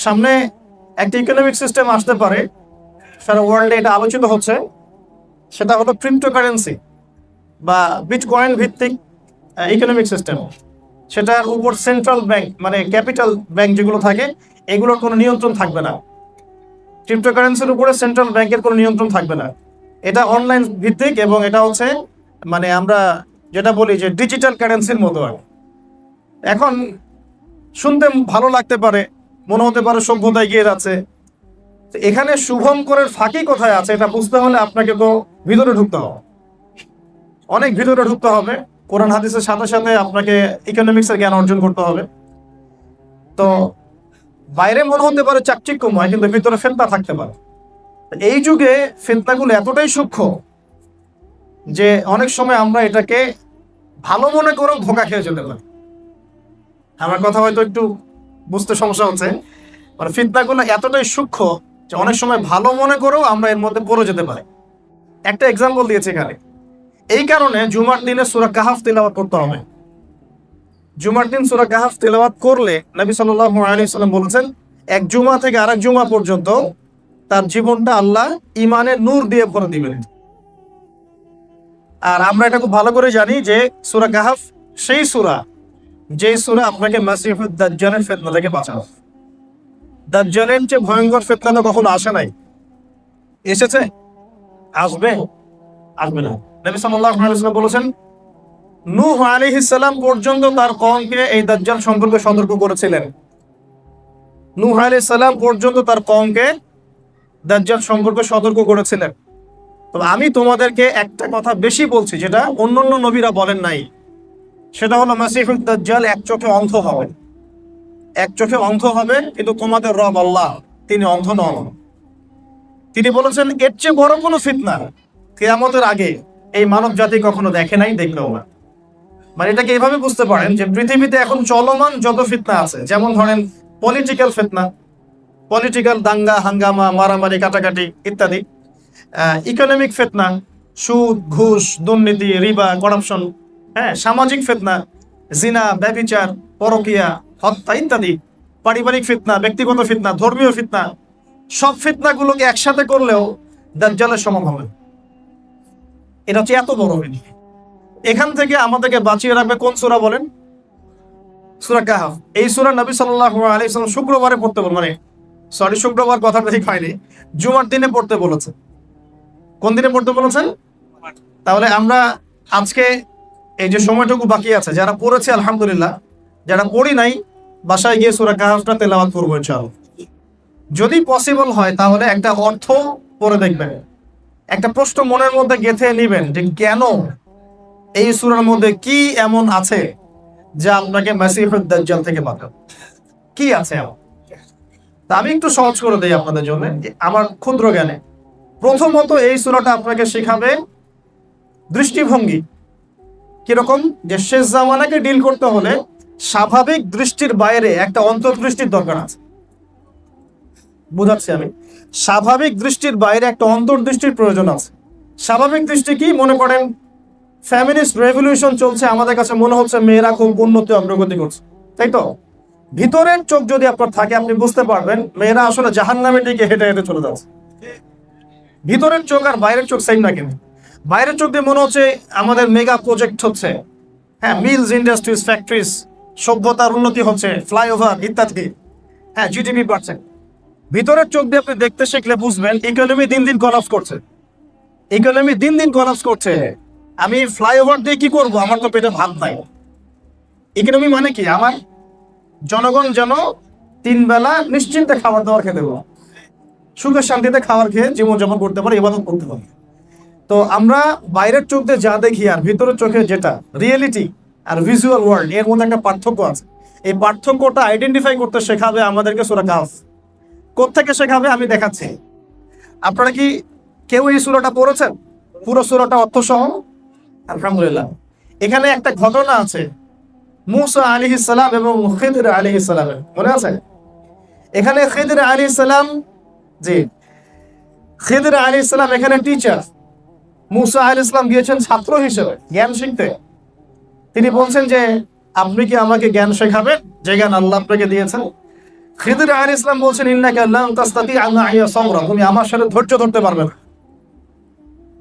সামনে একটা economic system আসতে পারে, সারা ওয়ার্ল্ডে এটা আলোচিত হচ্ছে, সেটা হলো ক্রিপ্টোকারেন্সি বা বিটকয়েন ভিত্তিক ইকোনমিক সিস্টেম। সেটার উপর সেন্ট্রাল ব্যাংক মানে ক্যাপিটাল ব্যাংক যেগুলো থাকে এগুলোর কোনো নিয়ন্ত্রণ থাকবে না। ক্রিপ্টোকারেন্সির উপরে সেন্ট্রাল ব্যাংকের কোনো নিয়ন্ত্রণ থাকবে না। এটা অনলাইন ভিত্তিক এবং এটা হচ্ছে মানে আমরা যেটা বলি যে ডিজিটাল কারেন্সির মতো আর। এখন শুনতে ভালো লাগতে পারে, মনে হতে পারে সভ্যতা এগিয়ে যাচ্ছে। এখানে শুভঙ্করের ফাঁকি কোথায় আছে এটা বুঝতে হলে আপনাকে তো ভিতরে ঢুকতে হবে, অনেক ভিতরে ঢুকতে হবে। কোরআন হাদিসের সাথে সাথে আপনাকে ইকোনমিক্সের জ্ঞান অর্জন করতে হবে। তো বাইরে মনে হতে পারে চাকচিক্যময়, কিন্তু ভিতরে ফেতনা থাকতে পারে। এই যুগে ফেতনাগুলো এতটাই সূক্ষ্ম যে অনেক সময় আমরা এটাকে ভালো মনে করেও ধোঁকা খেয়ে যেতে পারি। আমার কথা হয়তো একটু বুঝতে সমস্যা হচ্ছে, মানে ফিতনাগুলো এতটাই সূক্ষ্ম যে অনেক সময় ভালো মনে করেও আমরা এর মধ্যে পড়ে যেতে পারি। একটা এক্সাম্পল দিয়েছে এখানে। এই কারণে জুমার দিনে সূরা কাহাফ তিলাওয়াত করতে হবে। জুমার দিন সূরা কাহাফ তিলাওয়াত করলে নবী সাল্লাল্লাহু আলাইহি সাল্লাম বলেছেন, এক জুমা থেকে আরেক জুমা পর্যন্ত তার জীবনটা আল্লাহ ইমানের নূর দিয়ে ভরে দিবেন। আর আমরা এটা খুব ভালো করে জানি যে সূরা কাহাফ সেই সূরা যে সূরা আপনাকে মাসিহুদ দাজ্জালের ফিতনা থেকে বাঁচাবে। দাজ্জালের যে ভয়ঙ্কর ফিতনা কখনো আসে নাই, এসেছে, আসবে, আসবে না। নবী সাল্লাল্লাহু আলাইহি ওয়াসাল্লাম বলেছেন, নূহ আলাইহিস সালাম পর্যন্ত তার কওমকে এই দাজ্জাল সম্পর্কে সতর্ক করেছিলেন। নূহ আলাইহিস সালাম পর্যন্ত তার কওমকে দাজ্জাল সম্পর্কে সতর্ক করেছিলেন। তবে আমি তোমাদেরকে একটা কথা বেশি বলছি যেটা অন্যান্য নবীরা বলেন নাই, সেটা হলো মাসিহুদ দাজ্জাল এক চোখে অন্ধ হবে। এক চোখে অন্ধ হবে, কিন্তু তোমাদের রব আল্লাহ তিনি অন্ধ নন। তিনি বলেছেন এর চেয়ে বড় কোনো ফিতনা কিয়ামতের আগে এই মানব জাতি কখনো দেখে নাই, দেখলেও না। মানে এটাকে এইভাবে বুঝতে পারেন যে পৃথিবীতে এখন চলমান যত ফিতনা আছে, যেমন ধরেন পলিটিক্যাল ফিতনা, পলিটিক্যাল দাঙ্গা হাঙ্গামা মারামারি কাটাকাটি ইত্যাদি, ইকোনমিক ফিতনা, সুদ ঘুষ দুর্নীতি রিবা করাপশন, হ্যাঁ, সামাজিক ফিতনা, জিনা ব্যভিচার পরকিয়া হত্যা ইত্যাদি, পারিবারিক ফিতনা, ব্যক্তিগত ফিতনা, ধর্মীয় ফিতনা, সব ফিতনাগুলোকে একসাথে করলেও দাজ্জালের সমান হবে। এটা হচ্ছে এত বড় বিধি। এখান থেকে আমাদেরকে বাঁচিয়ে রাখবে কোন সূরা বলেন? সূরা কাহাফ। এই সূরা নবী সাল্লাল্লাহু আলাইহি ওয়াসাল্লাম শুক্রবারে পড়তে বলেন, মানে সরি শুক্রবার কথাটা ঠিক হয়নি, জুমার দিনে পড়তে বলেছে। কোন দিনে পড়তে বলেছেন? তাহলে আমরা আজকে এই যে সময়টুকু বাকি আছে, যারা পড়েছে আলহামদুলিল্লাহ, যারা পড়ি নাই বাসায় গিয়ে সূরা কাহাফটা তেলাওয়াত করবো ইনশাআল্লাহ। যদি পসিবল হয় তাহলে একটা অর্থ পড়ে দেখবেন, একটা প্রশ্ন মনের মধ্যে গেঁথে নেবেন যে কেন এই সূরার মধ্যে কি এমন আছে যা আপনাকে মাসিহুদ দাজ্জাল থেকে বাঁচাবে, কি আছে এমন। তা আমি একটু সহজ করে দেই আপনাদের জন্য আমার ক্ষুদ্র জ্ঞানে। প্রথমত এই সূরাটা আপনাকে শেখাবে দৃষ্টিভঙ্গি কিরকম, যে শেষ জামানাকে ডিল করতে হলে স্বাভাবিক দৃষ্টির বাইরে একটা অন্তর্দৃষ্টির দরকার আছে। বুঝাচ্ছি আমি, স্বাভাবিক দৃষ্টির বাইরে একটা অন্তর্দৃষ্টির প্রয়োজন আছে। স্বাভাবিক দৃষ্টি কি? মনে করেন ফ্যামিলিস্ট রেভলিউশন চলছে, আমাদের কাছে মনে হচ্ছে মেয়েরা খুব উন্নতি অগ্রগতি করছে, তাই তো? ভিতরের চোখ যদি আপনার থাকে আপনি বুঝতে পারবেন মেয়েরা আসলে জাহান্নামের দিকে হেঁটে হেঁটে চলে যাচ্ছে। ভিতরের চোখ আর বাইরের চোখ সেম না, কিন্তু বাইরের চোখ দিয়ে মনে হচ্ছে আমাদের মেগা প্রজেক্ট হচ্ছে, হ্যাঁ, মিলস ইন্ডাস্ট্রিজ ফ্যাক্টরিজ, সভ্যতার উন্নতি হচ্ছে, ফ্লাইওভার ইত্যাদি, হ্যাঁ, জিডিপি বাড়ছে। ভিতরের চোখ দিয়ে আপনি দেখতে শিখলে বুঝবেন ইকোনমি দিন দিন কলাপস করছে, ইকোনমি দিন দিন কলাপস করছে। আমি ফ্লাইওভার দিয়ে কি করব? আমার তো পেটে ভাত নাই। ইকোনমি মানে কি? আমার জনগণ যেন 3 বেলা নিশ্চিন্তে খাবার দাবার খেতে পারে, সুখে শান্তিতে খাবার খেয়ে জীবনযাপন করতে পারে, ইবাদত করতে পারে। তো আমরা বাইরের চোখ দিয়ে যা দেখি আর ভিতরের চোখে যেটা রিয়েলিটি আর ভিজুয়াল ওয়ার্ল্ড, এর মধ্যে একটা পার্থক্য আছে। এই পার্থক্যটা আইডেন্টিফাই করতে শেখাবে আমাদেরকে সূরা কাহাফ। কোত্থেকে শেখাবে আমি দেখাচ্ছি। আপনারা কি কেউ এই সূরাটা পড়েছেন পুরো সূরাটা অর্থ সহ? আলহামদুলিল্লাহ। এখানে একটা ঘটনা আছে মূসা আলাইহিস সালাম এবং খিদর আলাইহিস সালামের, মনে আছে? এখানে খিদর আলাইহিস সালাম, জি, খিদর আলাইহিস সালাম এখানে টিচার, মূসা আলাইহিস সালাম গিয়েছেন ছাত্র হিসেবে জ্ঞান শিখতে। তিনি বলছেন যে আপনি কি আমাকে জ্ঞান শেখাবেন যে জ্ঞান আল্লাহ আপনাকে দিয়েছেন? খিদির আলাইহিস সালাম বলছেন, ইন্নাকা লান তাসতাতিআ মা'ইয়া সাবরা, তুমি আমার সাথে ধৈর্য ধরতে পারবে না।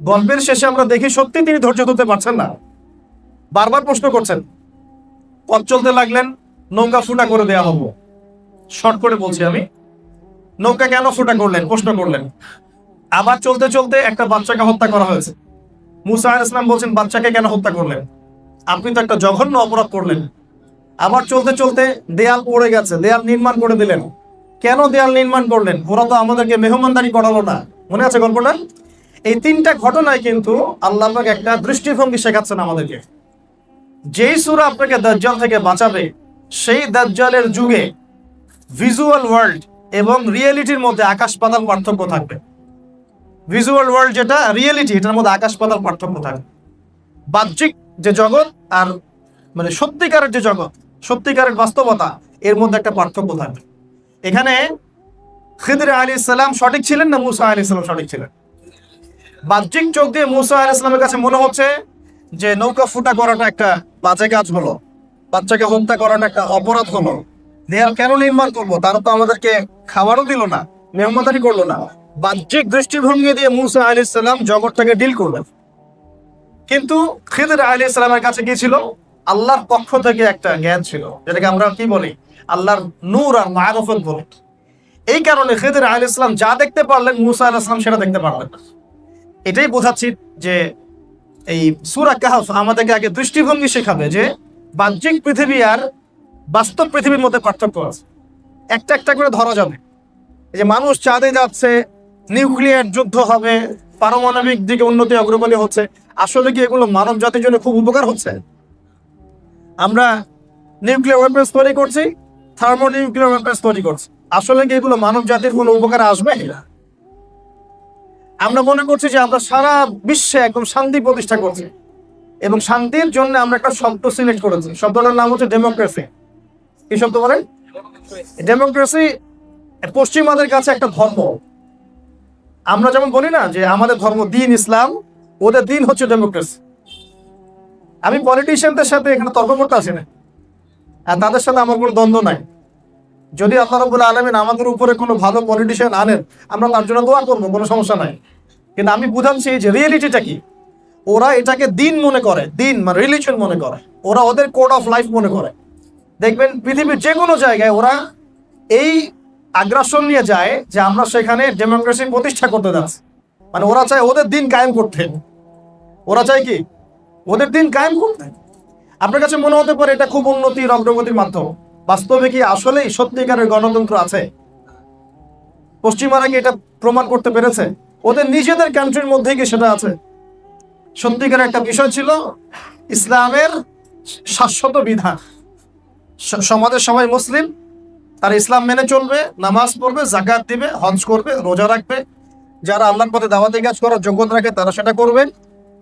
গল্পের শেষে আমরা দেখি সত্যি তিনি ধৈর্য ধরতে পারছেন না, বারবার প্রশ্ন করছেন। পথ চলতে লাগলেন, নৌকা ফুটা করে দেয়া হলো। শর্ট করে বলছি আমি, নৌকা কেন ফুটা করলেন প্রশ্ন করলেন। আবার চলতে চলতে একটা বাচ্চাকে হত্যা করা হয়েছে। মুসা আলাইহিস সালাম বলছেন, বাচ্চাকে কেন হত্যা করলেন, আপনি তো একটা জঘন্য অপরাধ করলেন। আবার চলতে চলতে দেয়াল পড়ে গেছে, দেয়াল নির্মাণ করে দিলেন। কেন দেয়াল নির্মাণ করলেন, ওরা তো আমাদেরকে মেহমানদারি করালো না। মনে আছে গল্পটা? এই তিনটা ঘটনায় কিন্তু আল্লাহ পাক একটা দৃষ্টিভঙ্গি শেখাচ্ছেন আমাদেরকে। যেই সূরা আপনাকে দাজ্জাল থেকে বাঁচাবে, সেই দাজ্জালের যুগে ভিজুয়াল ওয়ার্ল্ড এবং রিয়েলিটির মধ্যে আকাশ পাতাল পার্থক্য থাকবে। ভিজুয়াল ওয়ার্ল্ড যেটা, রিয়েলিটি, এটার মধ্যে আকাশ পাতাল পার্থক্য থাকবে। বাহ্যিক যে জগৎ আর মানে সত্যিকারের যে জগৎ, সত্যিকারের বাস্তবতা, এর মধ্যে একটা পার্থক্য থাকবে। এখানে খিদির আলাইহিস সালাম সঠিক ছিলেন না মুসা আলাইহিস সালাম সঠিক ছিলেন? বাহ্যিক চোখ দিয়ে মুসা আলাইহিস সালামের কাছে মনে হচ্ছে যে নৌকা ফুটা করাটা একটা বাজে কাজ হলো, বাচ্চাকে হত্যা করাটা একটা অপরাধ হলো। দেয়াল কেন নির্মাণ করবো, তারা তো আমাদেরকে খাবারও দিল না, মেহমানদারি করলো না। বাহ্যিক দৃষ্টিভঙ্গি দিয়ে মুসা আলাইহিস সালাম জগৎটাকে ডিল করলেন। কিন্তু খিদির আলাইহিস সালামের কাছে কি ছিল? আল্লাহর পক্ষ থেকে একটা জ্ঞান ছিল, যেটাকে আমরা কি বলি, আল্লাহর নূর আর মারফত বলি। এই কারণে খিদির আলাইহিস সালাম যা দেখতে পারলেন, মুসা আলাইহিস সালাম সেটা দেখতে পারলেন না। এটাই বোঝাচ্ছি যে এই সূরা কাহফ আমাদেরকে আগে দৃষ্টিভঙ্গি শেখাবে যে বাহ্যিক পৃথিবী আর বাস্তব পৃথিবীর মধ্যে পার্থক্য আছে। একটা একটা করে ধরা যাবে। এই যে মানুষ চাঁদে যাচ্ছে, নিউক্লিয়ার যুদ্ধ হবে, পারমাণবিক দিকে উন্নতি অগ্রগতি হচ্ছে, আসলে কি এগুলো মানব জাতির জন্য খুব উপকার হচ্ছে? আমরা নিউক্লিয়ার ওয়েপন্স তৈরি করছি, থার্মো নিউক্লিয়ার ওয়েপন্স তৈরি করছি, আসলে কি এগুলো মানব জাতির কোনো উপকারে আসবে? আমরা মনে করছি যে আমরা সারা বিশ্বে একদম শান্তি প্রতিষ্ঠা করছি, এবং শান্তির জন্য আমরা একটা শব্দ সিলেক্ট করেছি। শব্দটার নাম হচ্ছে ডেমোক্রেসি। কি শব্দ বলেন? ডেমোক্রেসি পশ্চিমাদের কাছে একটা ধর্ম। আমরা যেমন বলি না যে আমাদের ধর্ম দিন ইসলাম, ওদের দিন হচ্ছে ডেমোক্রেসি। আমি পলিটিশিয়ানদের সাথে এখানে তর্ক করতে আসি না, আর তাদের সাথে আমার কোনো দ্বন্দ্ব নাই। যদি আল্লাহ রাব্বুল আলামিন আমাদের উপরে কোনো ভালো পলিটিশিয়ান আনেন, আমরা তার জন্য দোয়া করবো, কোনো সমস্যা নাই। কিন্তু আমি বুঝাচ্ছি যে রিয়েলিটিটা কি। ওরা এটাকে দিন মনে করে, দিন মানে রিলিজিয়ন মনে করে, ওরা ওদের কোড অফ লাইফ মনে করে। দেখবেন পৃথিবীর যে কোনো জায়গায় ওরা এই আগ্রাসন নিয়ে যায় যে আমরা সেখানে ডেমোক্রেসি প্রতিষ্ঠা করতে যাচ্ছি। মানে ওরা চায় ওদের দিন কায়েম করতে, ওরা চায় কি ওদের দিন কায়েম করতে। আপনার কাছে মনে হতে পারে এটা খুব উন্নতির অগ্রগতির মাধ্যম, বাস্তবে কি আসলেই সত্যিকারের গণতন্ত্র আছে? পশ্চিমারা কি এটা প্রমাণ করতে পেরেছে? ওদের নিজেদের কান্ট্রির মধ্যে কি সেটা আছে? সত্যিকারের একটা বিষয় ছিল ইসলামের শাশ্বত বিধান। সমাজের সবাই মুসলিম, তারা ইসলাম মেনে চলবে, নামাজ পড়বে, যাকাত দিবে, হজ করবে, রোজা রাখবে। যারা আল্লাহর পথে দাওয়াতি কাজ করার যোগ্যতা রাখে তারা সেটা করবে।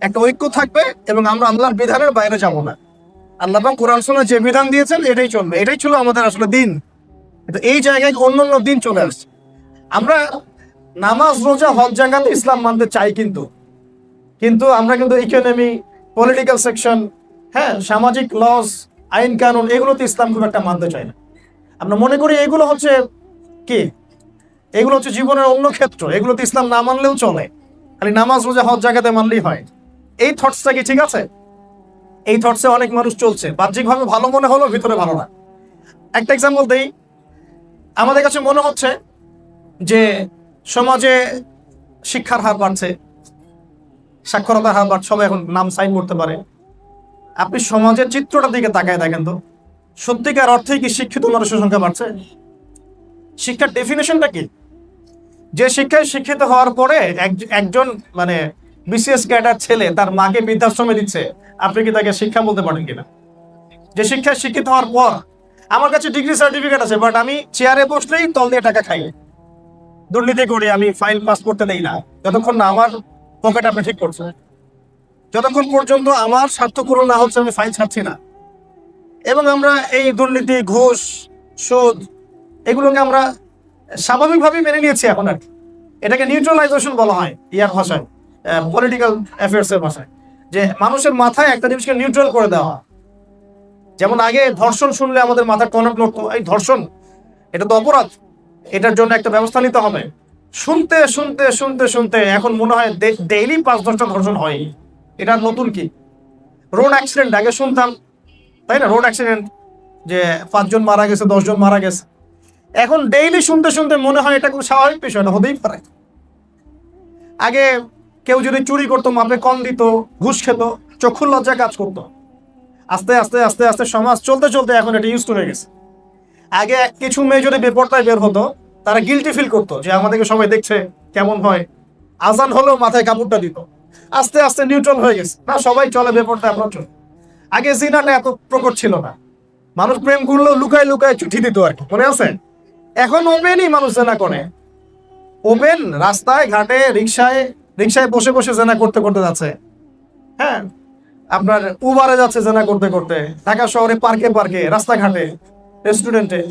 একটা ঐক্য থাকবে, এবং আমরা আল্লাহর বিধানের বাইরে যাব না। আল্লাহ পাক কোরআন সুন্নাহ যে বিধান দিয়েছেন এটাই চলবে। এটাই ছিল আমাদের আসলে দিন। কিন্তু এই জায়গায় অন্যান্য দিন চলে আসছে। আমরা নামাজ, রোজা, হজ, যাকাত ইসলাম মানতে চাই, কিন্তু আমরা কিন্তু ইকোনমি, পলিটিক্যাল সেকশন, হ্যাঁ, সামাজিক লস, আইন কানুন, এগুলোতে ইসলাম খুব একটা মানতে চাই না। আমরা মনে করি এগুলো হচ্ছে কি, এগুলো হচ্ছে জীবনের অন্য ক্ষেত্র, এগুলোতে ইসলাম না মানলেও চলে, খালি নামাজ, রোজা, হজ, যাকাতে মানলেই হয়। এই থটসটা কি ঠিক আছে? এই থটসে অনেক মানুষ চলছে, বাহ্যিকভাবে ভালো মনে হলো, ভিতরে ভালো না। একটা এক্সাম্পল দেই। আমাদের কাছে মনে হচ্ছে যে সমাজে শিক্ষার হার বাড়ছে, সাক্ষরতার হার বাড়ছে, সবাই এখন নাম সাইন করতে পারে। আপনি সমাজের চিত্রটার দিকে তাকায় দেখেন তো, সত্যিকার অর্থেই কি শিক্ষিত মানুষের সংখ্যা বাড়ছে? শিক্ষার ডেফিনেশনটা কি? যে শিক্ষায় শিক্ষিত হওয়ার পরে একজন মানে বিসিএস ক্যাডার ছেলে তার মাকে বৃদ্ধাশ্রমে দিচ্ছে, আপনি কি তাকে শিক্ষা বলতে পারেন কিনা? যে শিক্ষায় শিক্ষিত হওয়ার পর আমার কাছে ডিগ্রি সার্টিফিকেট আছে, বাট আমি চেয়ারে বসলেই তল দিয়ে টাকা খাই, দুর্নীতি করি, আমি ফাইল পাস করতে দেই না, যতক্ষণ না আমার পকেট আপনি ঠিক করছেন, যতক্ষণ পর্যন্ত আমার স্বার্থ পূরণ না হচ্ছে আমি ফাইল ছাড়ছি না। এবং আমরা এই দুর্নীতি, ঘুষ, সুদ, এগুলোকে আমরা স্বাভাবিকভাবেই মেনে নিয়েছি এখন। আর এটাকে নিউট্রালাইজেশন বলা হয় ইয়ার ভাষায়, পলিটিক্যাল অ্যাফেয়ার্সের ভাষায়, যে মানুষের মাথায় একটা জিনিসকে নিউট্রাল করে দেওয়া। যেমন আগে ধর্ষণ শুনলে আমাদের মাথার টনক লড়তো, এই ধর্ষণ, এটা তো অপরাধ, এটার জন্য একটা ব্যবস্থা নিতে হবে। শুনতে শুনতে শুনতে শুনতে এখন মনে হয় ডেইলি 5-10টা ধর্ষণ হয়। এটা নতুন কি? রোড অ্যাক্সিডেন্ট আগে শুনতাম, তাই না? রোড অ্যাক্সিডেন্ট যে 5 জন মারা গেছে, 10 জন মারা গেছে, এখন ডেইলি শুনতে শুনতে মনে হয় এটা খুব স্বাভাবিক বিষয় না, হতেই পারে। আগে কেউ যদি চুরি করতো মাপে কম দিত, ঘুষ খেত, চক্ষুর লজ্জা কাজ করতো। আস্তে আস্তে আস্তে আস্তে সমাজ চলতে চলতে এখন এটা ইউজ হয়ে গেছে। আগে কিছু মেয়ে যদি বেপরদায় বের হতো, তারা গিলটি ফিল করতো যে আমাদেরকে সবাই দেখছে, কেমন হয়। আজান হলেও মাথায় কাপড়টা দিত। আস্তে আস্তে নিউট্রাল হয়ে গেছে, না সবাই চলে বেপরদায়, আমরা চলে। আগে জিনাটা এত প্রকট ছিল না, মানুষ প্রেম করলেও লুকায় লুকায় চিঠি দিত আর কি, মনে আছে? এখন ওপেনই মানুষ জেনা করে, ওপেন রাস্তায় ঘাটে রিক্সায় রিক্সায় বসে বসে জেনা করতে করতে যাচ্ছে। হ্যাঁ, আপনার উবারে যাচ্ছে জেনা করতে করতে, ঢাকা শহরে পার্কে পার্কে, রাস্তাঘাটে, রেস্টুরেন্টে।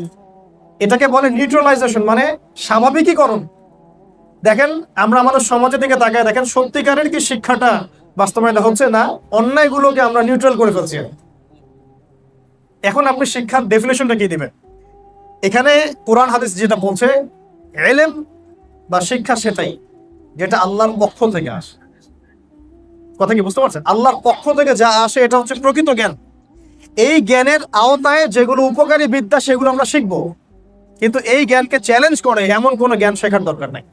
এটাকে বলে নিউট্রালাইজেশন, মানে স্বাভাবিকীকরণ। দেখেন, আমরা আমাদের সমাজের দিকে তাকায় দেখেন, সত্যিকারের কি শিক্ষাটা বাস্তবায়িত হচ্ছে না, অন্যায়গুলোকে আমরা নিউট্রাল করে ফেলছি। এখন আপনি শিক্ষার ডেফিনেশনটা কি দিবেন? এখানে কোরআন হাদিস যেটা বলছে, ইলম বা শিক্ষা সেটাই যেটা আল্লাহর পক্ষ থেকে আসে। কথা কি বুঝতে পারছেন? আল্লাহর পক্ষ থেকে যা আসে এটা হচ্ছে প্রকৃত জ্ঞান। এই জ্ঞানের আওতায় যেগুলো উপকারী বিদ্যা সেগুলো আমরা শিখবো, কিন্তু এই জ্ঞানকে চ্যালেঞ্জ করে এমন কোনো জ্ঞান শেখার দরকার নাই।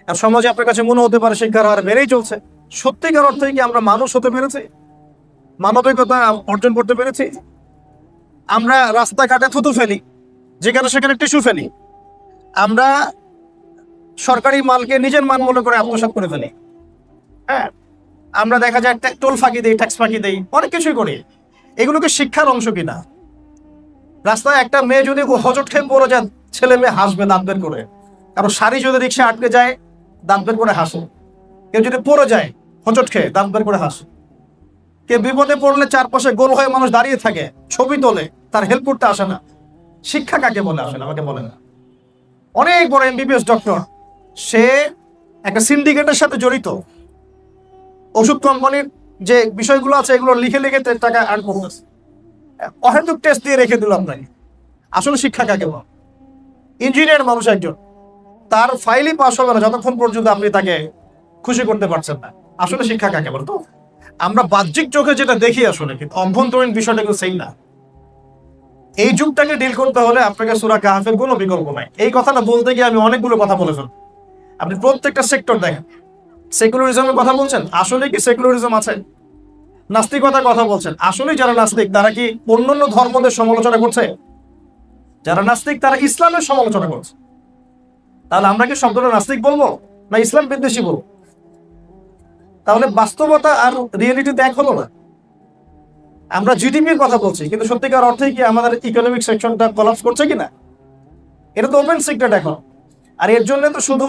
আর সমাজে আপনার কাছে মনে হতে পারে শিক্ষার হার বেড়েই চলছে। সত্যিকার অর্থে কি আমরা মানুষ হতে পেরেছি? মানবিকতা অর্জন করতে পেরেছি? আমরা রাস্তাঘাটে থুতু ফেলি, যেখানে সেখানে টিস্যু ফেলি। আমরা সরকারি মালকে নিজের মান মনে করে আত্মসাৎ করে ফেলি। হ্যাঁ, আমরা দেখা যায় টোল ফাঁকি দেই, ট্যাক্স ফাঁকি দেই, অনেক কিছুই করি। এগুলোকে শিক্ষার অংশ কিনা? রাস্তায় একটা মেয়ে যদি হোঁচট খেয়ে পড়ে যায়, ছেলে মেয়ে হাসবে দাঁত বের করে। কারণ শাড়ি যদি রিক্সা আটকে যায়, দাঁত বের করে হাসে। কেউ যদি পড়ে যায় হোঁচট খেয়ে, দাঁত বের করে হাসে। কেউ বিপদে পড়লে চারপাশে গোল হয়ে মানুষ দাঁড়িয়ে থাকে, ছবি তোলে, তার হেল্প করতে আসে না। শিক্ষা কাকে বলে আসে না, আমাকে বলে না। অনেক বড় এমবিবিএস ডক্টর, সে একটা সিন্ডিকেটের সাথে জড়িত, ওষুধ কোম্পানির যে বিষয়গুলো আছে এগুলো লিখে লিখে টাকা আর্ন করতেছে। অহেতুক টেস্ট দিয়ে রেখে দিল আপনাকে। আসলে শিক্ষা কাকে বলে? ইঞ্জিনিয়ার মানুষ একজন, তার ফাইলই পাস হবে না যতক্ষণ পর্যন্ত আপনি তাকে খুশি করতে পারছেন না। আসলে শিক্ষা কাকে বলতো? আমরা বাহ্যিক চোখে যেটা দেখি আসলে, কিন্তু অভ্যন্তরীণ বিষয়টা কিন্তু সেই না। এই যুগটাকে ডিল করতে হলে আপনাকে সূরা কাহফের কোনো বিকল্প নাই। এই কথাটা বলতে গিয়ে আমি অনেকগুলো কথা বলে ফেলব। আপনি প্রত্যেকটা সেক্টর দেখেন, সেকুলারিজমের কথা বলছেন, আসলে কি সেকুলারিজম আছে? নাস্তিকতার কথা বলছেন, আসলে যারা নাস্তিক তারা কি অন্যান্য ধর্মদের সমালোচনা করছে? যারা নাস্তিক তারা ইসলামের সমালোচনা করছে। তাহলে আমরা কি শব্দটা নাস্তিক বলবো না ইসলাম বিদ্বেষী বলবো? তাহলে বাস্তবতা আর রিয়েলিটি এক হলো না। আমরা জিডিপির কথা বলছি, কিন্তু সত্যিকার অর্থে কি আমাদের ইকোনমিক সেকশনটা কলাপস করছে কিনা? এটা তো ওপেন সিক্রেট এখন। আর এর জন্য তো শুধু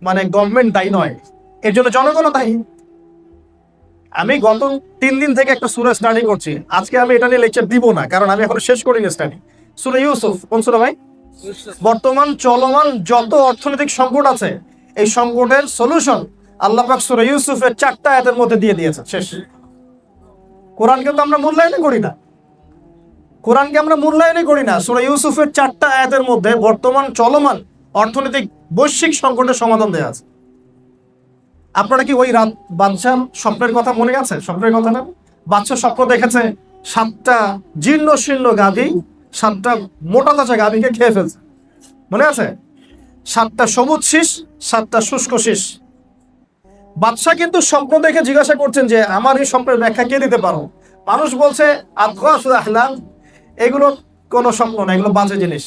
মানে গভর্নমেন্ট দায়ী নয়, এর জন্য জনগণও দায়ী। আমি গত 3 দিন থেকে একটা সূরা স্টাডি করছি। আজকে আমি এটা নিয়ে লেকচার দিব না, কারণ আমি এখন শেষ করিনি স্টাডি। সূরা ইউসুফ। কোন সূরা ভাই? বর্তমান চলমান যত অর্থনৈতিক সংকট আছে, এই সংকটের সলিউশন আল্লাহ পাক সূরা ইউসুফের 4টা আয়াতের মধ্যে দিয়ে দিয়েছে। শেষ। কোরআনকে তো আমরা মূল্যায়নই করি না, কোরআনকে আমরা মূল্যায়নই করি না। সূরা ইউসুফের 4টা আয়াতের মধ্যে বর্তমান চলমান অর্থনৈতিক বৈশ্বিক সংকটের সমাধান দেওয়া আছে। আপনারা কি ওই রাত বাদশাহ স্বপ্নের কথা মনে আছে? স্বপ্নের কথা না? বাদশাহ স্বপ্ন দেখেছে 7টা জীর্ণ শীর্ণ গাভী 7টা মোটা তাজা গাভীকে খেয়ে ফেলছে, মনে আছে? 7টা সবুজ শীষ, 7টা শুষ্ক শীষ। বাদশাহ কিন্তু স্বপ্ন দেখে জিজ্ঞাসা করছেন যে আমার এই স্বপ্নের ব্যাখ্যা কে দিতে পারো? মানুষ বলছে আদগাসুল আহলাম, এগুলো কোনো স্বপ্ন না, এগুলো বাজে জিনিস।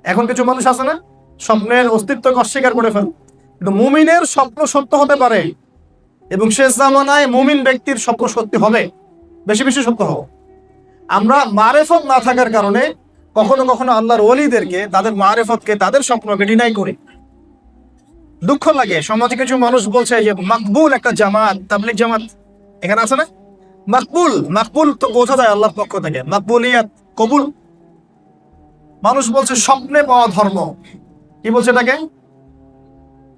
এখন কিছু মানুষ আছে না, স্বপ্নের অস্তিত্বকে অস্বীকার করে ফেলে। কিন্তু মুমিনের স্বপ্ন সত্য হতে পারে, এবং শেষ জামানায় মুমিন ব্যক্তির স্বপ্ন সত্যি হবে, বেশি বেশি সত্য হবে। আমরা মারেফত না থাকার কারণে কখনো কখনো আল্লাহর ওলিদেরকে, তাদের মারেফতকে, তাদের স্বপ্নকে ডিনাই করি। দুঃখ লাগে, সমাজে কিছু মানুষ বলছে যে মাকবুল একটা জামাত, তাবলিগ জামাত এখানে আছে না? মাকবুল, মাকবুল তো বোঝা যায় আল্লাহর পক্ষ থেকে, মাকবুলিয়াত কবুল। মানুষ বলছে স্বপ্নে পাওয়া ধর্ম। কি বলছে এটাকে?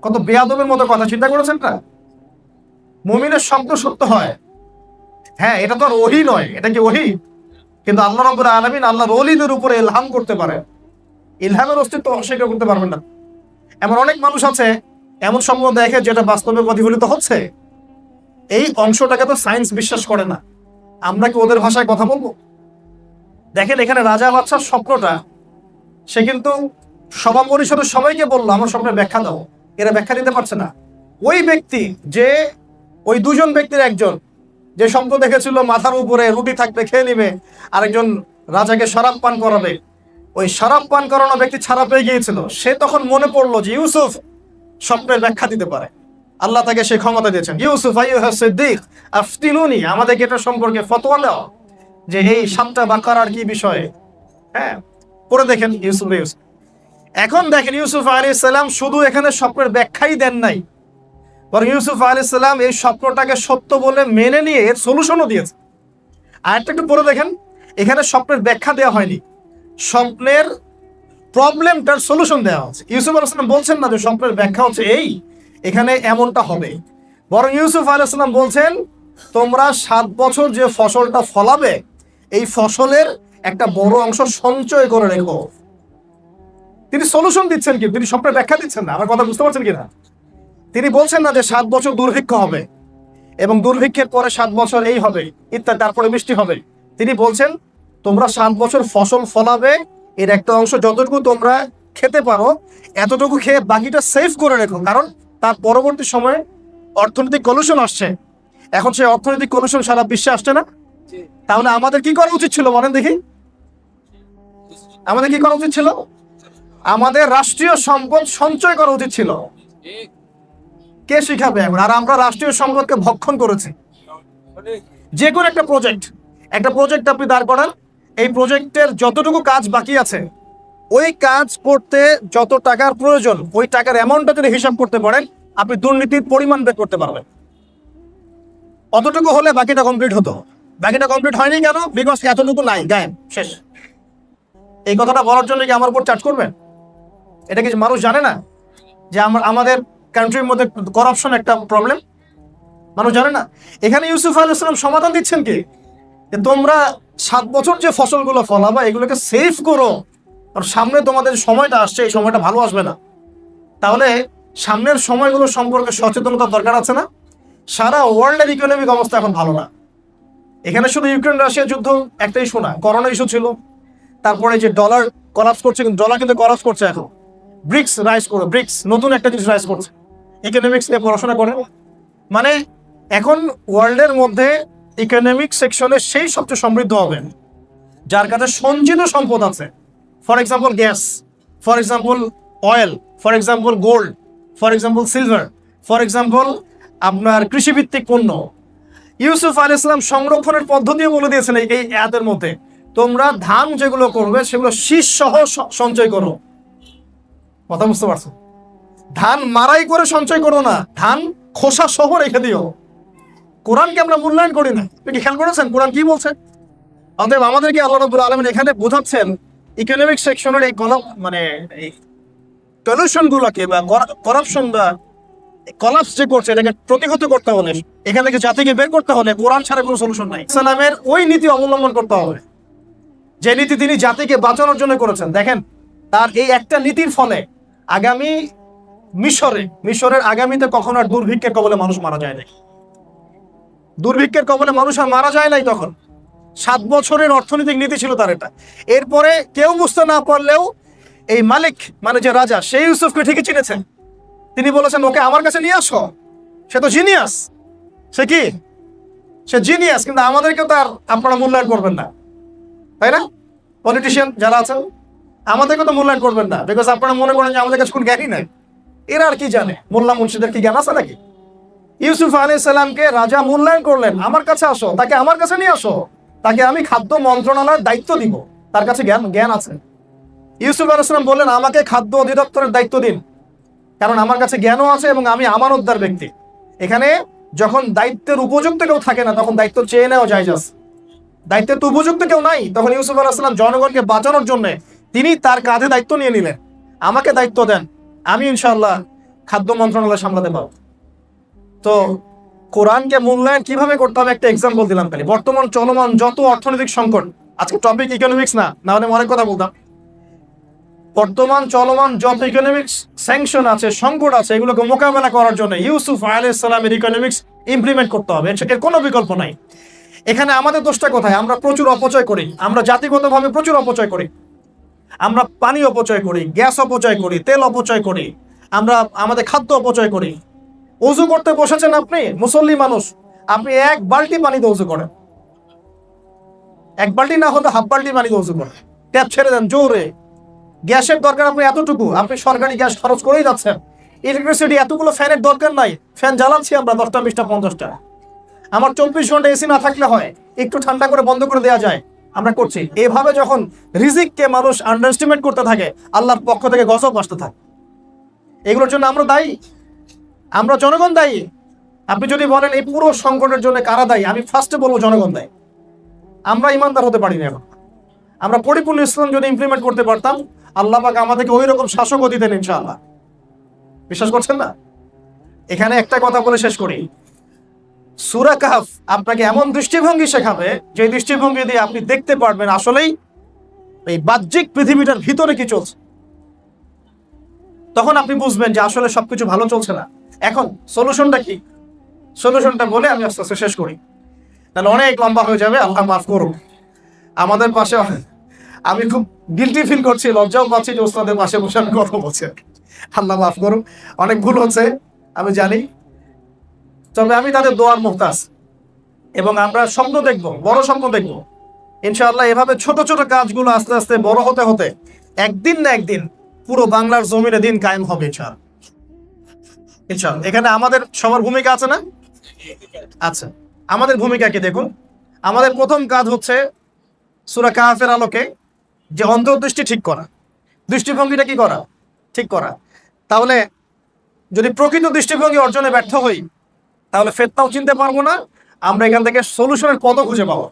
কত বেয়াদবের মতো কথা, চিন্তা করেছেন না? মুমিনের স্বপ্ন সত্য হয়। হ্যাঁ, এটা তো আর ওহী নয়, এটা কি ওহী? কিন্তু আল্লাহ রাব্বুল আলামিন আল্লাহর ওলিদের উপরে ইলহাম করতে পারে। ইলহামের অস্তিত্ব অস্বীকার করতে পারবেন না। এমন অনেক মানুষ আছে এমন স্বপ্ন দেখে যেটা বাস্তবে প্রতিফলিত হচ্ছে, এই অংশটাকে তো সায়েন্স বিশ্বাস করে না, আমরা কি ওদের ভাষায় কথা বলবো? দেখেন এখানে রাজা বাদশার স্বপ্নটা, সে কিন্তু সভা পরিষদের সবাইকে বললো আমার স্বপ্নের ব্যাখ্যা দাও, এরা ব্যাখ্যা দিতে পারছে না। ওই ব্যক্তি যে, ওই দুজন ব্যক্তির একজন যে স্বপ্ন দেখেছিল মাথার উপরে রুটি থাকবে খেয়ে নিবে, আরেকজন রাজাকে শরাব পান করাবে, ওই শরাব পান করানো ব্যক্তি ছাড়া পেয়ে গিয়েছিল, সে তখন মনে পড়লো যে ইউসুফ স্বপ্নের ব্যাখ্যা দিতে পারে, আল্লাহ তাকে সেই ক্ষমতা দিয়েছেন। ইউসুফ আইয়ুহা সিদ্দিক আফতিনুনি, আমাদেরকে এটা সম্পর্কে ফতোয়া দাও যে এই 7টা বাকারার কি বিষয়ে। হ্যাঁ, পড়ে দেখেন ইউসুফ। এখন দেখেন ইউসুফ আলাইহিস সালাম শুধু এখানে স্বপ্নের ব্যাখ্যাই দেন নাই, বরং ইউসুফ আলাইহিস সালাম এই স্বপ্নটাকে সত্য বলে মেনে নিয়ে এর সলিউশনও দিয়েছে। আর একটু পড়ে দেখেন, এখানে স্বপ্নের ব্যাখ্যা দেওয়া হয়নি, স্বপ্নের প্রবলেমটার সলিউশন দেওয়া হচ্ছে। ইউসুফ আলাইহিস সালাম বলছেন না যে স্বপ্নের ব্যাখ্যা হচ্ছে এই, এখানে এমনটা হবে, বরং ইউসুফ আলাইহিস সালাম বলছেন তোমরা 7 বছর যে ফসলটা ফলাবে এই ফসলের একটা বড় অংশ সঞ্চয় করে রেখো। তিনি সলিউশন দিচ্ছেন কি, তিনি স্বপ্নের ব্যাখ্যা দিচ্ছেন না। আমার কথা বুঝতে পারছেন কিনা? তিনি বলছেন না যে 7 বছর দুর্ভিক্ষ হবে এবং দুর্ভিক্ষের পরে 7 বছর এই হবে ইত্যাদি, তারপরে বৃষ্টি হবে। তিনি বলছেন তোমরা 7 বছর ফসল ফলাবে, এর একটা অংশ যতটুকু তোমরা খেতে পারো এতটুকু খেয়ে বাকিটা সেভ করে রেখো, কারণ তার পরবর্তী সময়ে অর্থনৈতিক কলুশন আসছে। এখন সেই অর্থনৈতিক কলুশন সারা বিশ্বে আসছে না? তাহলে আমাদের কি করা উচিত ছিল বলেন দেখি? আমাদের কি করা উচিত ছিল? আমাদের রাষ্ট্রীয় সম্পদ সঞ্চয় করা উচিত ছিল। কে শিখাবে এখন? আর আমরা রাষ্ট্রীয় সম্পদকে ভক্ষণ করেছি। যে কোনো একটা প্রজেক্ট আপনি দাঁড় করান, এই প্রজেক্টের যতটুকু কাজ বাকি আছে ওই কাজ করতে যত টাকার প্রয়োজন ওই টাকার অ্যামাউন্টটা যদি হিসাব করতে পারেন আপনি দুর্নীতির পরিমাণ বের করতে পারবেন। অতটুকু হলে বাকিটা কমপ্লিট হতো। বাকিটা কমপ্লিট হয়নি কেন? বিকজ এতটুকু নাই, গায়েব, শেষ। এই কথাটা বলার জন্য কি আমার উপর চার্জ করবেন? এটা কি মানুষ জানে না যে আমাদের কান্ট্রির মধ্যে করাপশন একটা প্রবলেম? মানুষ জানে না। এখানে ইউসুফ আলাইহিস সালাম সমাধান দিচ্ছেন কি, যে তোমরা 7 বছর যে ফসলগুলো ফলাবা এগুলোকে সেভ করো, আর সামনে তোমাদের সময়টা আসছে, এই সময়টা ভালো আসবে না। তাহলে সামনের সময়গুলো সম্পর্কে সচেতনতা দরকার আছে না? সারা ওয়ার্ল্ডের ইকোনমিক অবস্থা এখন ভালো না। এখানে শুধু ইউক্রেন রাশিয়া যুদ্ধ একটা ইস্যু না, করোনা ইস্যু ছিল, তারপরে যে ডলার কলাপস করছে, কিন্তু ডলার কিন্তু কলাপস করছে এখন। ব্রিক্স রাইজ করে, ব্রিক্স নতুন একটা জিনিস রাইজ করছে। ইকোনমিক্স নিয়ে পড়াশোনা করে, মানে এখন ওয়ার্ল্ডের মধ্যে ইকোনমিক সেকশনে সেই সবচেয়ে সমৃদ্ধ হবেন যার কাছে সঞ্চিত সম্পদ আছে। For example gas, for example oil, for example gold, for example silver, for example আপনার কৃষিভিত্তিক পণ্য। ইউসুফ আলাইহিস সালাম সংরক্ষণের পদ্ধতিও বলে দিয়েছেন এই আয়াতের মধ্যে, তোমরা ধান যেগুলো করবে সেগুলো শীষ সহ সঞ্চয় করো। কথা বুঝতে পারছো? ধান মারাই করে সঞ্চয় করো না, ধান খোসা সহ রেখে দিও। কোরআনকে আমরা মূল্যায়ন করি না। আপনি কি খেয়াল করেছেন কোরআন কি বলছে? অতএব আমাদেরকে আল্লাহ রাব্বুল আলামিন এখানে বোঝাচ্ছেন ইকোনমিক সেকশনের এই এই পলিউশন গুলোকে বা করাপশন বা কলাপস যে করছে এটাকে প্রতিহত করতে হলে, এখান থেকে জাতিকে বের করতে হলে কোরআন ছাড়া কোনো সলিউশন নাই। ইসলামের ওই নীতি অবলম্বন করতে হবে যে নীতি তিনি জাতিকে বাঁচানোর জন্য করেছেন। দেখেন তার এই একটা নীতির ফলে আগামী মিশরের আগামীতে কখনো আর দুর্ভিক্ষের কবলে মানুষ মারা যায় নাই। দুর্ভিক্ষের কবলে মানুষ আর মারা যায় নাই তখন। 7 বছরের অর্থনৈতিক নীতি ছিল তার এটা। এরপরে কেউ বুঝতে না পারলেও এই মালিক মানে যে রাজা, সেই ইউসুফকে ঠিকই চিনেছেন। তিনি বলেছেন ওকে আমার কাছে নিয়ে আসো, সে তো জিনিয়াস। সে কি? সে জিনিয়াস। কিন্তু আমাদেরকে তো আর আপনারা মূল্যায়ন করবেন না, তাই না? পলিটিশিয়ান যারা আছেন আমাদেরকে তো মূল্যায়ন করবেন না, বিকজ আপনারা মনে করেন যে আমাদের কাছে কোনো জ্ঞানই নাই। এরা আর কি জানে? মোল্লা মুন্সিদের কি জ্ঞান আছে নাকি? ইউসুফ আলাইহিস সালামকে রাজা মূল্যায়ন করলেন, আমার কাছে আসো, তাকে আমার কাছে নিয়ে আসো, তাকে আমি খাদ্য মন্ত্রণালয়ের দায়িত্ব দিব, তার কাছে জ্ঞান আছে। ইউসুফ আলাইহিস সালাম বললেন আমাকে খাদ্য অধিদপ্তরের দায়িত্ব দিন, কারণ আমার কাছে জ্ঞানও আছে এবং আমি আমানতদার ব্যক্তি। এখানে যখন দায়িত্বের উপযুক্ত কেউ থাকে না তখন দায়িত্ব চেয়ে নেওয়া যায়। দায়িত্বের তো উপযুক্ত কেউ নাই, তখন ইউসুফ আলাইহিস সালাম জনগণকে বাঁচানোর জন্য তিনি তার কাঁধে দায়িত্ব নিয়ে নিলেন, আমাকে দায়িত্ব দেন, আমি ইনশাআল্লাহ খাদ্য মন্ত্রণালয় সামলাতে পারব। তো কোরআনকে মূল্যায়ন কিভাবে করতে হবে একটা এক্সাম্পল দিলাম খালি। বর্তমান চলমান যত অর্থনৈতিক সংকট, আজকে টপিক ইকোনমিক্স না, না হলে অনেক কথা বলতাম। বর্তমান চলমান যত ইকোনমিক্স স্যাংশন আছে, সংকট আছে, এগুলোকে মোকাবেলা করার জন্য ইউসুফ আলাইহিস সালামের ইকোনমিক্স ইমপ্লিমেন্ট করতে হবে, এর কোনো বিকল্প নাই। এখানে আমাদের দোষটা কোথায়? আমরা প্রচুর অপচয় করি, আমরা জাতিগতভাবে প্রচুর অপচয় করি, আমরা পানি অপচয় করি, গ্যাস অপচয় করি, তেল অপচয় করি, আমরা আমাদের খাদ্য অপচয় করি। ওযু করতে বসেছেন আপনি মুসল্লি মানুষ, আপনি এক বালতি পানিতে ওযু করেন, এক বালতি না হতে হাফ বালতি পানিতে ওযু করেন, ট্যাপ ছেড়ে দেন জোরে। গ্যাসের দরকার আপনি এতটুকু, আপনি সরকারি গ্যাস খরচ করেই যাচ্ছেন। ইলেকট্রিসিটি এতগুলো ফ্যানের দরকার নাই, ফ্যান জ্বালাচ্ছি আমরা 10টা 20টা 50টা। আমার 24 ঘন্টা এসি না থাকলে হয়, একটু ঠান্ডা করে বন্ধ করে দেওয়া যায়, আমরা করছি। এভাবে যখন রিজিককে মানুষ আন্ডারএস্টিমেট করতে থাকে, আল্লাহর পক্ষ থেকে গজব আসতে থাকে। এগুলোর জন্য আমরা দায়ী, আমরা জনগণ দায়ী। আপনি যদি বলেন এই পুরো সংকটের জন্য কারা দায়ী, আমি ফার্স্টে বলবো জনগণ দায়ী। আমরা ইমানদার হতে পারি না এখন। আমরা পরিপূর্ণ ইসলাম যদি ইমপ্লিমেন্ট করতে পারতাম, আল্লাহ পাক আমাদেরকে ওই রকম শাসকও দিতেন ইনশাআল্লাহ। বিশ্বাস করছেন না? এখানে একটা কথা বলে শেষ করি। সূরা কাহফ আপনাকে এমন দৃষ্টিভঙ্গি শেখাবে, যে দৃষ্টিভঙ্গি দিয়ে আপনি দেখতে পারবেন আসলেই এই বাহ্যিক পৃথিবীটার ভিতরে কি চলছে। তখন আপনি বুঝবেন যে আসলে সবকিছু ভালো চলছে না। এখন সলিউশনটা কি? সলিউশনটা বলে আমি আস্তে আস্তে শেষ করি, তাহলে অনেক লম্বা হয়ে যাবে। আল্লাহ মাফ করুন। আমাদের পাশে আমি খুব গিল্টি ফিল করছি, লজ্জাও পাচ্ছি যে ওস্তাদের পাশে বসে আমি কথা বলছি। আল্লাহ মাফ করুন, অনেক ভুল হচ্ছে আমি জানি, তবে আমি তাদের দোয়ার মুহতাজ। এবং আমরা স্বপ্ন দেখবো, বড় স্বপ্ন দেখবো ইনশাআল্লাহ। এভাবে ছোট ছোট কাজগুলো আস্তে আস্তে বড় হতে হতে একদিন না একদিন পুরো বাংলার জমিনে দিন কায়েম হবে ইনশাআল্লাহ। ইনশাআল্লাহ এখানে আমাদের সবার ভূমিকা আছে না? আচ্ছা, আমাদের ভূমিকা কি দেখুন। আমাদের প্রথম কাজ হচ্ছে সূরা কাহফের আলোকে যে অন্তর্দৃষ্টি ঠিক করা, দৃষ্টিভঙ্গিটা কি করা? ঠিক করা। তাহলে যদি প্রকৃত দৃষ্টিভঙ্গি অর্জনে ব্যর্থ হই, তাহলে ফেতনাও চিনতে পারবো না, আমরা এখান থেকে সলিউশনের পথও খুঁজে পাবো।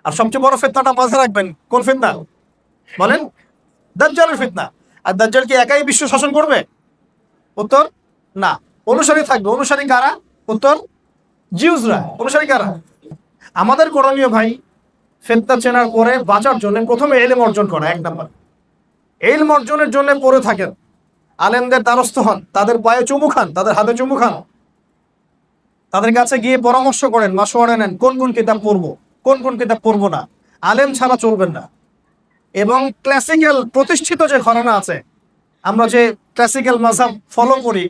আর সবচেয়ে বড় ফিতনাটা মাথায় রাখবেন, কোন ফিতনা বলেন? দাজ্জালের ফিতনা। আর দাজ্জাল কি একাই বিশ্ব শাসন করবে? উত্তর না, অনুসারী থাকবে। অনুসারী কারা? উত্তর জিউসরা। অনুসারী কারা? আমাদের করণীয় ভাই, ফিতনা চেনার পরে বাঁচার জন্য প্রথমে ইলম অর্জন করা, 1 নাম্বার। ইলম অর্জনের জন্য পড়ে থাকেন, আলেমদের দ্বারস্থ হন, তাদের পায়ে চুমু খান, তাদের হাতে চুমু খান, তাদের কাছে গিয়ে পরামর্শ করেন, মাশওয়ারা নেন, কোন কোন কিতাব পড়বো, কোন কোন কিতাব পড়বো না। আলেম ছাড়া চলবেন না। এবং ক্লাসিক্যাল প্রতিষ্ঠিত যে ঘরানা আছে, আমরা যে ক্লাসিক্যাল মাযহাব ফলো করি,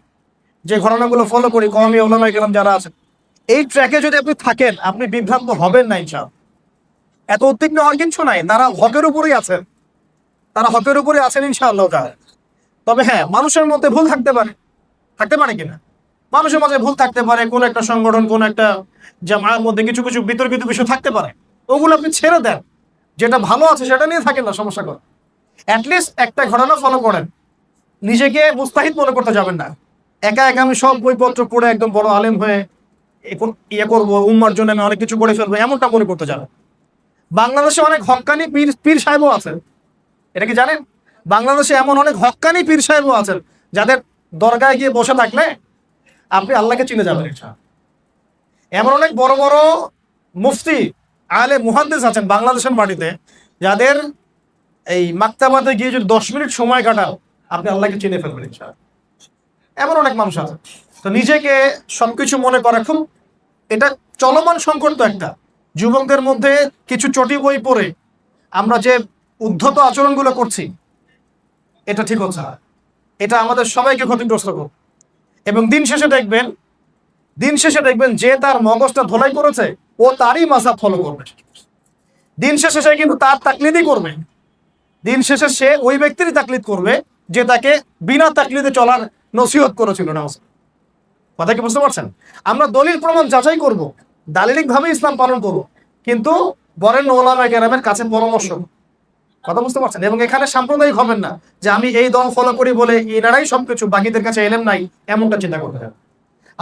যে ঘরানাগুলো ফলো করি, কওমি উলামায়ে কেরাম যারা আছে, এই ট্র্যাকে যদি আপনি থাকেন, আপনি বিভ্রান্ত হবেন না ইনশাআল্লাহ। এত উদ্বিগ্ন হওয়ার কিছু নাই, তারা হকের উপরেই আছেন, তারা হকের উপরে আছেন ইনশাআল্লাহ। তবে হ্যাঁ, মানুষের মধ্যে ভুল থাকতে পারে, থাকতে পারে কিনা? মানুষের মাঝে ভুল থাকতে পারে, কোন একটা সংগঠন, কোন একটা জামায়ার মধ্যে কিছু কিছু বিতর্কিত বিষয় থাকতে পারে, ওগুলো আপনি ছেড়ে দেন, যেটা ভালো আছে সেটা নিয়ে থাকেন না, সমস্যা করে। অ্যাটলিস্ট একটা ঘটনা ফলো করেন, নিজেকে মুস্তাহিদ মনে করতে যাবেন না। একা একা আমি সব বইপত্র পড়ে একদম বড় আলেম হয়ে ইয়ে করবো, উম্মার জন্য আমি অনেক কিছু করে ফেলবো, এমনটা মনে করতে যাবেন। বাংলাদেশে অনেক হক্কানি পীর সাহেবও আছেন, এটা কি জানেন? বাংলাদেশে এমন অনেক হক্কানি পীর সাহেবও আছেন, যাদের দরগায় গিয়ে বসে থাকলে আপনি আল্লাহকে চিনে যাবেন। এমন অনেক বড় বড় মুফতি, আলেম, মুহাদ্দিস আছেন বাংলাদেশের মাটিতে, যাদের এই মাক্তাবাতে গিয়ে যদি 10 মিনিট সময় কাটাও, আপনি আল্লাহকে চিনে ফেলবেন ইনশাআল্লাহ। এমন অনেক মানুষ আছে। তো নিজেকে সবকিছু মনে করা খুব, এটা চলমান সংকট। তো একটা যুবকদের মধ্যে কিছু চটি বই পড়ে আমরা যে উদ্ধত আচরণগুলো করছি, এটা ঠিক হচ্ছে না। এটা আমাদের সবাইকে ক্ষতিগ্রস্ত করবে। এবং দিন শেষে দেখবেন যে তার মগজটা ধোলাই করেছে, ও তারই মাযহাব ফলো করবে। দিন শেষে সে কিন্তু তার তাকলিদই করবে। দিন শেষে সে ওই ব্যক্তিরই তাকলিদ করবে যে তাকে বিনা তাকলিদে চলার নসিহত করেছিল না। কথা কি বুঝতে পারছেন? আমরা দলিল প্রমাণ যাচাই করব, দালিলিক ভাবে ইসলাম পালন করব, কিন্তু বরেণ্য উলামায়ে কেরামের কাছে পরামর্শ। কথা বুঝতে পারছেন? এবং এখানে সাম্প্রদায়িক হবেন না যে আমি এই দল ফলো করি বলে এনারাই সবকিছু, বাকিদের কাছে এলেম নাই, এমনটা চিন্তা করতে হবে।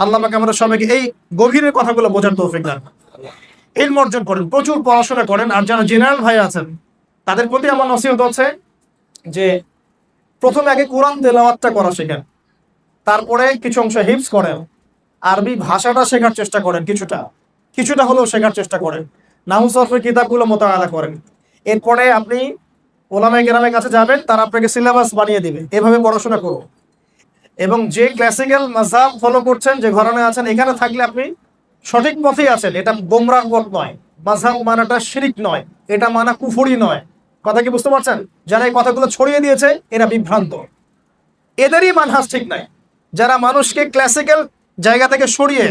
আল্লাহ পাক আমাদের সবাইকে এই গভীরের কথাগুলো বোঝার তৌফিক দান। ইলম অর্জন করেন, প্রচুর পড়াশোনা করেন। আর যারা জেনারেল ভাই আছেন, তাদের প্রতি আমার নসিহত হচ্ছে যে প্রথমে আগে কোরআন তেলাওয়াতটা করা শেখেন, তারপরে কিছু অংশ হিফজ করেন, আরবি ভাষাটা শেখার চেষ্টা করেন, কিছুটা হলেও শেখার চেষ্টা করেন, নাহু সরফের কিতাবগুলো মোতালা করেন। এরপরে আপনি ওলামায়ে কেরামের কাছে যাবেন, তারা আপনাকে সিলেবাস বানিয়ে দিবে, এভাবে পড়াশোনা করুন। এবং যে ক্লাসিক্যাল মাযহাব ফলো করছেন, যে ঘরানায় আছেন, এখানে থাকলে আপনি সঠিক পথেই আছেন। এটা গোমরাহ পথ নয়, মাযহাব মানাটা শিরক নয়, এটা মানা কুফরি নয়। কথা কি বুঝতে পারছেন? যারা এই কথাগুলো ছড়িয়ে দিয়েছে এরা বিভ্রান্ত, এদেরই মানহাজ ঠিক নাই। যারা মানুষকে ক্লাসিক্যাল জায়গা থেকে সরিয়ে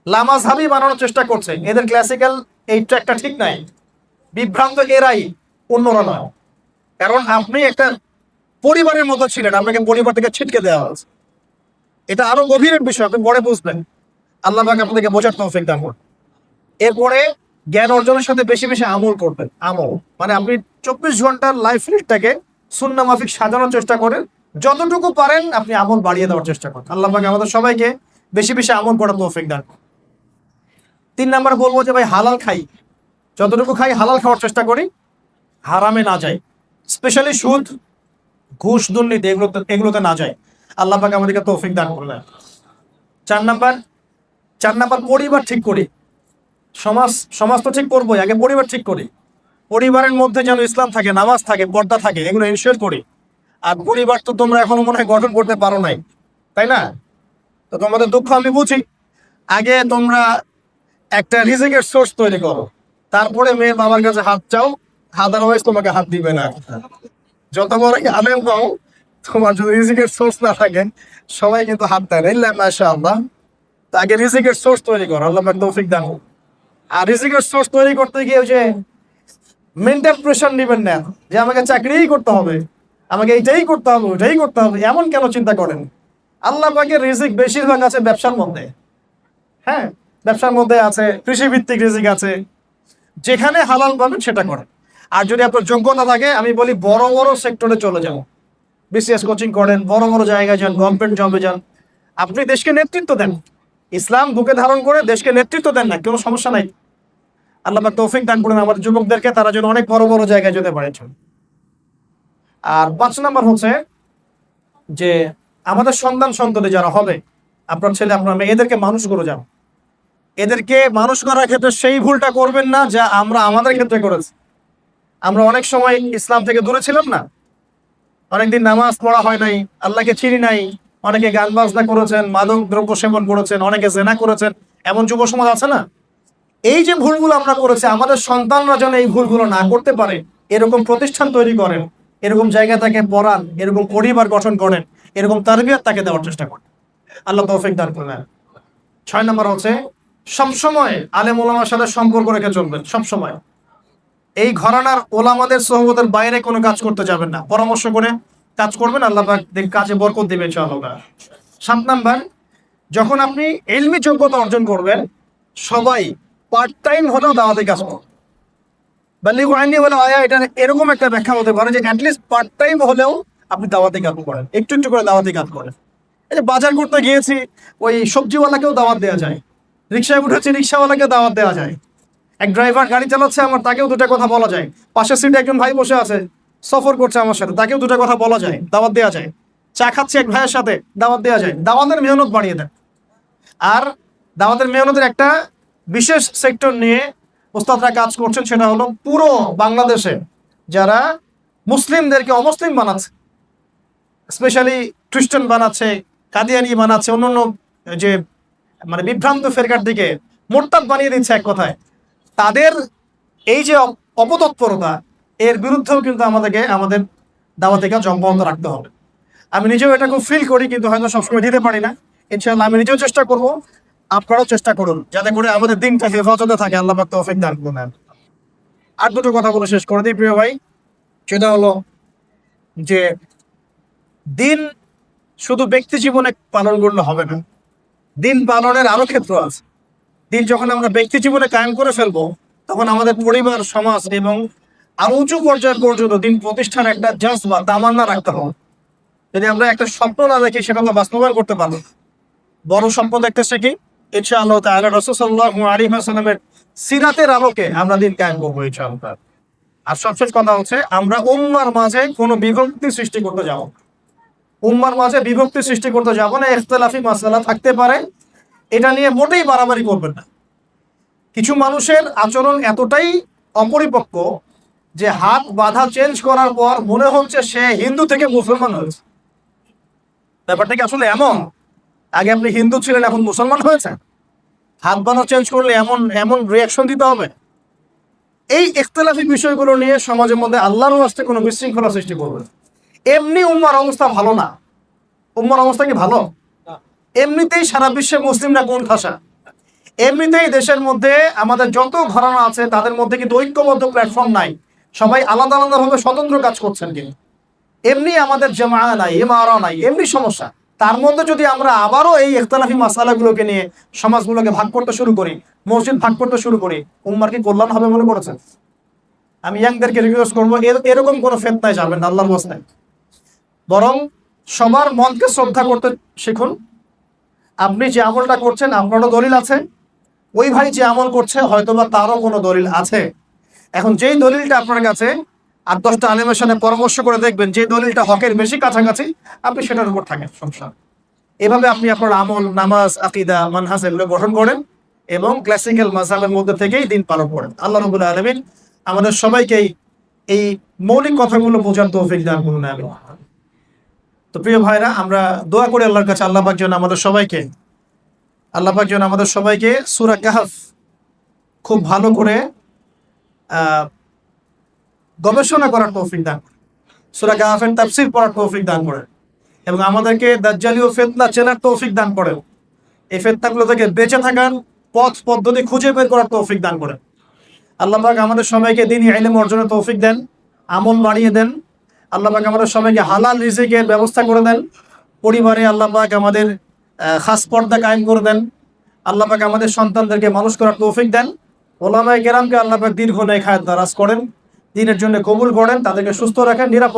লামাযহাবি বানানোর চেষ্টা করছে, এদের ক্লাসিক্যাল এই ট্র্যাকটা ঠিক নাই। বিভ্রান্ত এরাই, অন্যরা নয়। কারণ আপনি একটা পরিবারের মতো ছিলেন, আপনাকে পরিবার থেকে ছিটকে দেওয়া হয়েছে। এটা আরো গভীরের বিষয়, আপনি পরে বুঝবেন। আল্লাহ পাক আপনাদেরকে বোঝার তৌফিক দান করুন। এরপরে জ্ঞান অর্জনের সাথে বেশি বেশি আমল করবেন। আমল মানে আপনি 24 ঘন্টার লাইফ লিডটাকে সুন্নাহ মাফিক সাজানোর চেষ্টা করেন। যতটুকু পারেন আপনি আমল বাড়িয়ে দেওয়ার চেষ্টা করেন। আল্লাহ পাক আমাদের সবাইকে বেশি বেশি আমল করার তৌফিক দান করুন। 3 নাম্বার বলবো যে ভাই হালাল খাই, যতটুকু খাই হালাল খাওয়ার চেষ্টা করি, হারামে না যাই। স্পেশালি সুদ, ঘুষ, দুর্নীতি এগুলোতে না যায়। আল্লাহ পাক আমাদেরকে তৌফিক দান করলেন। 4 নাম্বার পরিবার ঠিক করি। সমাজ তো ঠিক করবোই, আগে পরিবার ঠিক করি। পরিবারের মধ্যে যেন ইসলাম থাকে, নামাজ থাকে, পর্দা থাকে, এগুলো ইনশিওর করি। আর পরিবার তো তোমরা এখনো মনে হয় গঠন করতে পারো নাই, তাই না? তো তোমাদের দুঃখ আমি বুঝি। আগে তোমরা একটা রিজিকের সোর্স তৈরি করো, তারপরে মেয়ের বাবার কাছে হাত চাও, আদারওয়াইজ তোমাকে হাত দিবে না। যত বড় আলেম পাও, তোমার যদি রিজিকের সোর্স না থাকে সবাই কিন্তু হাত দেয় না। ইল্লা মাশাআল্লাহ। তো আগে রিজিকের সোর্স তৈরি করো, আল্লাহ পাক তৌফিক দান করুন। আর রিজিকের সোর্স তৈরি করতে গিয়ে ওই যে মেন্টাল প্রেশার নেবেন না যে আমাকে চাকরিই করতে হবে, আমাকে এইটাই করতে হবে, ওইটাই করতে হবে, এমন কেন চিন্তা করেন? আল্লাহ পাকের রিজিক বেশিরভাগ আছে ব্যবসার মধ্যে। হ্যাঁ, ব্যবসার মধ্যে আছে, কৃষিভিত্তিক রিজিক আছে। যেখানে হালাল পাবেন সেটা করেন। আর যদি আপনার যোগ্যতা থাকে, আমি বলি বড় বড় সেক্টরে চলে যাও, বিসিএস কোচিং করেন, বড় বড় জায়গায় যান, গভর্নমেন্ট জবে যান। আপনি দেশকে নেতৃত্ব দেন, ইসলাম বুকে ধারণ করে দেশকে নেতৃত্ব দেন না, কোনো সমস্যা নাই। আল্লাহ পাক তৌফিক দান করেন আমাদের যুবকদেরকে, তারা যেন অনেক বড় বড় জায়গায় যেতে পারে। আর 5 নাম্বার হচ্ছে যে আমাদের সন্তান যারা হবে, আপনার ছেলে, আপনার মেয়ে, এদেরকে মানুষ করে যান। এদেরকে মানুষ করার ক্ষেত্রে সেই ভুলটা করবেন না যা আমরা আমাদের ক্ষেত্রে করেছি। আমরা অনেক সময় ইসলাম থেকে দূরে ছিলাম না, অনেকদিন নামাজ পড়া হয় নাই, আল্লাহকে চিনি নাই, অনেকে গান বাজনা করেছেন, মাদক দ্রব্য সেবন করেছেন, অনেকে জেনা করেছেন, এমন যুব সমাজ আছে না? এই যে ভুলগুলো আমরা করেছি, আমাদের সন্তানরা যেন এই ভুলগুলো না করতে পারে, এরকম প্রতিষ্ঠান তৈরি করেন, এরকম জায়গা তাকে পড়ান, এরকম পরিবার গঠন করেন, এরকম তারবিয়ত তাকে দেওয়ার চেষ্টা করেন। আল্লাহ তৌফিক দান করবেন। 6 নাম্বার হচ্ছে সবসময় আলেম ওলামার সাথে সম্পর্ক রেখে চলবেন। সবসময় এই ঘরানার ওলামাদের সোহবতের বাইরে কোনো কাজ করতে যাবেন না, পরামর্শ করে কাজ করবেন, আল্লাহ পাক কাজে বরকত দিবেন ইনশাআল্লাহ। 7 নাম্বার, যখন আপনি ইলমি যোগ্যতা অর্জন করবেন, সবাই পার্ট টাইম হলেও দাওয়াতে কাজ করুন। বাল্লিগু আন্নী ওয়ালাউ আয়া, এটা এরকম একটা ব্যাখ্যা হতে পারে যে অ্যাটলিস্ট পার্ট টাইম হলেও আপনি দাওয়াতে কাজ করেন, একটু একটু করে দাওয়াতে কাজ করেন। এই যে বাজার করতে গিয়েছি, ওই সবজিওয়ালাকেও দাওয়াত দেওয়া যায়, রিক্সায় উঠেছি, রিক্সাওয়ালাকে দাওয়াত দেওয়া যায়, এক ড্রাইভার গাড়ি চালাচ্ছে আমার, তাকেও 2টা কথা বলা যায়। পাশের সিটে একজন ভাই বসে আছে, সফর করছে আমার সাথে, তাকেও 2টা কথা বলা যায়, দাওয়াত দেওয়া যায়। চা খাচ্ছে এক ভাইয়ের সাথে, দাওয়াত দেওয়া যায়। দাওয়াতের মেহনত বাড়িয়ে দেন। আর দাওয়াতের মেহনতের একটা বিশেষ সেক্টর নিয়ে ওস্তাদরা কাজ করছেন, সেটা হলো পুরো বাংলাদেশে যারা মুসলিমদেরকে অমুসলিম বানাচ্ছে, স্পেশালি খ্রিস্টান বানাচ্ছে, কাদিয়ানি বানাচ্ছে, অন্যান্য যে মানে বিভ্রান্ত ফেরকার দিকে মোরতাদ বানিয়ে দিচ্ছে, এক কথায় তাদের এই যে অপতৎপরতা, এর বিরুদ্ধেও কিন্তু আমাদের দাওয়াতে কাজ অব্যাহত রাখতে হবে। আমি নিজেও এটা খুব ফিল করি, কিন্তু হয়তো সবসময় দিতে পারি না। ইনশাআল্লাহ আমি নিজেও চেষ্টা করব, আপনারাও চেষ্টা করুন, যাতে করে আমাদের দিনটা হেফাজতে থাকে। আল্লাহ পাক তৌফিক দান করুন। আর 2টো কথা বলে শেষ করে দিই প্রিয় ভাই, সেটা হলো যে দিন শুধু ব্যক্তি জীবনে পালন করলে হবে না, দিন পালনের আরো ক্ষেত্র আছে। দিন যখন আমরা ব্যক্তি জীবনে কায়েম করে ফেলবো, তখন আমাদের পরিবার, সমাজ এবং আরো উঁচু পর্যায় পর্যন্ত দিন প্রতিষ্ঠার একটা জজবা, তামান্না রাখতে হবে। যদি আমরা একটা স্বপ্ন না দেখি, সেটা আমরা বাস্তবায়ন করতে পারবো। বড় স্বপ্ন দেখতে শিখি, ইনশাআল্লাহ তাআলা রাসূল সাল্লাল্লাহু আলাইহি ওয়াসাল্লামের সিরাতের আলোকে আমরা দিন কায়েম করবো ইনশাআল্লাহ। আর সবশেষ কথা হচ্ছে, আমরা উম্মার মাঝে কোনো বিভক্তি সৃষ্টি করতে যাব, উম্মার মাঝে বিভক্তি সৃষ্টি করতে যাব না। ইখতিলাফি মাসআলা থাকতে পারে, এটা নিয়ে মোটেই বাড়াবাড়ি করবেন না। কিছু মানুষের আচরণ এতটাই অপরিপক্ক যে হাত বাঁধা চেঞ্জ করার পর মনে হচ্ছে সে হিন্দু থেকে মুসলমান হয়েছে। ব্যাপারটা কি আসলে এমন? আগে আপনি হিন্দু ছিলেন, এখন মুসলমান হয়েছেন? হাত বাঁধা চেঞ্জ করলে এমন এমন রিয়াকশন দিতে হবে? এই ইখতিলাফি বিষয়গুলো নিয়ে সমাজের মধ্যে আল্লাহর রাস্তে কোনো বিশৃঙ্খলা সৃষ্টি করবে। এমনি উম্মার অবস্থা ভালো না। উম্মার অবস্থা কি ভালো? এমনিতেই সারা বিশ্বে মুসলিমরা কোন ঠাসা। এমনিতেই দেশের মধ্যে আমাদের যত ঘরানা আছে তাদের মধ্যে কিন্তু ঐক্যবদ্ধ প্ল্যাটফর্ম নাই, সবাই আলাদা আলাদাভাবে স্বতন্ত্র কাজ করছেন। কিন্তু এমনি আমাদের জামা নাই, ইমারা নাই, এমনি সমস্যা। তার মধ্যে যদি আমরা আবারও এই ইখতিলাফি মাসালাগুলোকে নিয়ে সমাজগুলোকে ভাগ করতে শুরু করি, মসজিদ ভাগ করতে শুরু করি, উম্মার কি কল্যাণ হবে মনে করেছেন? আমি ইয়াংদেরকে রিকোয়েস্ট করবো, এরকম কোনো ফিতনায় যাবেন না আল্লাহর ওয়াস্তে। বরং সবার মনকে শ্রদ্ধা করতে শিখুন। আপনি যে আমলটা করছেন আপনারও দলিল আছে, ওই ভাই যে আমল করছে হয়তোবা তারও কোনো দলিল আছে। এখন যেই দলিলটা আপনার কাছে 8-10টা আলেমের সাথে পরামর্শ করে দেখবেন যে দলিলটা হকের বেশি কাছাকাছি, আপনি সেটার উপর থাকেন সংসার। এভাবে আপনি আপনার আমল, নামাজ, আকীদা, মানহাজ এগুলো গঠন করেন এবং ক্লাসিক্যাল মাযহাবের মধ্যে থেকেই দিন পালন করেন। আল্লাহ রাব্বুল আলামিন আমাদের সবাইকেই এই মৌলিক কথাগুলো বোঝার তৌফিক দান করুন, আমিন। তো প্রিয় ভাইরা, আমরা দোয়া করি আল্লাহর কাছে আল্লাহ পাক যেন আমাদের সবাইকে সূরা কাহফ খুব ভালো করে গবেষণা করার তৌফিক দান করেন, সূরা কাহফের তাফসীর পড়ার তৌফিক দান করেন এবং আমাদেরকে দাজ্জালি ও ফিতনা চেনার তৌফিক দান করেন। এই ফিতনাগুলো থেকে বেঁচে থাকার পথ পদ্ধতি খুঁজে বের করার তৌফিক দান করেন। আল্লাহ পাক আমাদের সবাইকে দ্বীনি ইলম অর্জনের তৌফিক দেন, আমল বাড়িয়ে দেন। আল্লাহ পাক আমাদের সবাইকে হালাল রিজিকের ব্যবস্থা করে দেন। পরিবারে আল্লাহ পাক আমাদের খাস পর্দা কায়েম করে দেন। আল্লাহ পাক আমাদের সন্তানদেরকে মানুষ করার তৌফিক দেন। ওলামায়ে কেরামকে আল্লাহ পাক দীর্ঘ নেক হায়াত দারাজ করেন, দ্বীনের জন্য কবুল করেন, তাদেরকে সুস্থ রাখেন, নিরাপদ